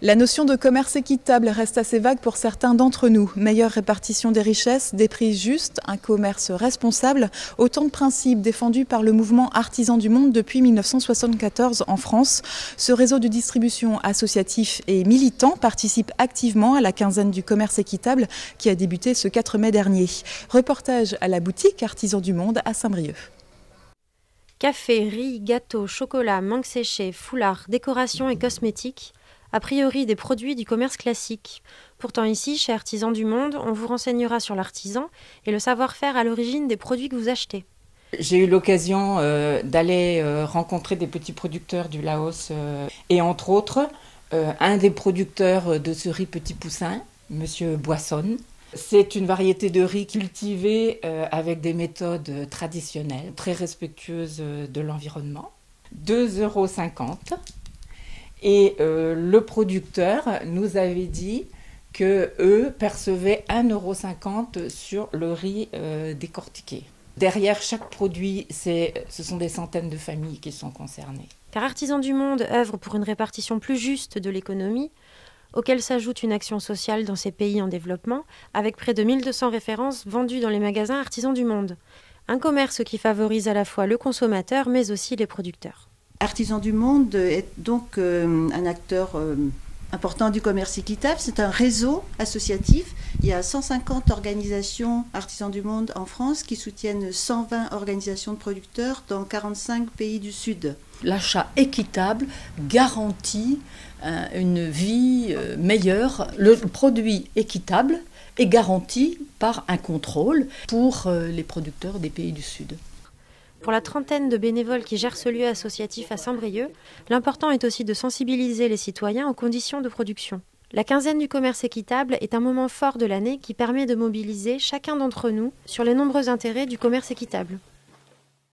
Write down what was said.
La notion de commerce équitable reste assez vague pour certains d'entre nous. Meilleure répartition des richesses, des prix justes, un commerce responsable, autant de principes défendus par le mouvement Artisans du Monde depuis 1974 en France. Ce réseau de distribution associatif et militant participe activement à la quinzaine du commerce équitable qui a débuté ce 4 mai dernier. Reportage à la boutique Artisans du Monde à Saint-Brieuc. Café, riz, gâteaux, chocolat, mangue séchée, foulards, décorations et cosmétiques, a priori des produits du commerce classique. Pourtant ici, chez Artisans du Monde, on vous renseignera sur l'artisan et le savoir-faire à l'origine des produits que vous achetez. J'ai eu l'occasion d'aller rencontrer des petits producteurs du Laos et entre autres, un des producteurs de ce riz Petit Poussin, Monsieur Boissonne. C'est une variété de riz cultivée avec des méthodes traditionnelles, très respectueuses de l'environnement. 2,50 €. Et le producteur nous avait dit qu'eux percevaient 1,50 € sur le riz décortiqué. Derrière chaque produit, ce sont des centaines de familles qui sont concernées. Car Artisans du Monde œuvre pour une répartition plus juste de l'économie, auquel s'ajoute une action sociale dans ces pays en développement, avec près de 1200 références vendues dans les magasins Artisans du Monde. Un commerce qui favorise à la fois le consommateur, mais aussi les producteurs. Artisans du Monde est donc un acteur important du commerce équitable. C'est un réseau associatif. Il y a 150 organisations Artisans du Monde en France qui soutiennent 120 organisations de producteurs dans 45 pays du Sud. L'achat équitable garantit une vie meilleure. Le produit équitable est garanti par un contrôle pour les producteurs des pays du Sud. Pour la trentaine de bénévoles qui gèrent ce lieu associatif à Saint-Brieuc, l'important est aussi de sensibiliser les citoyens aux conditions de production. La quinzaine du commerce équitable est un moment fort de l'année qui permet de mobiliser chacun d'entre nous sur les nombreux intérêts du commerce équitable.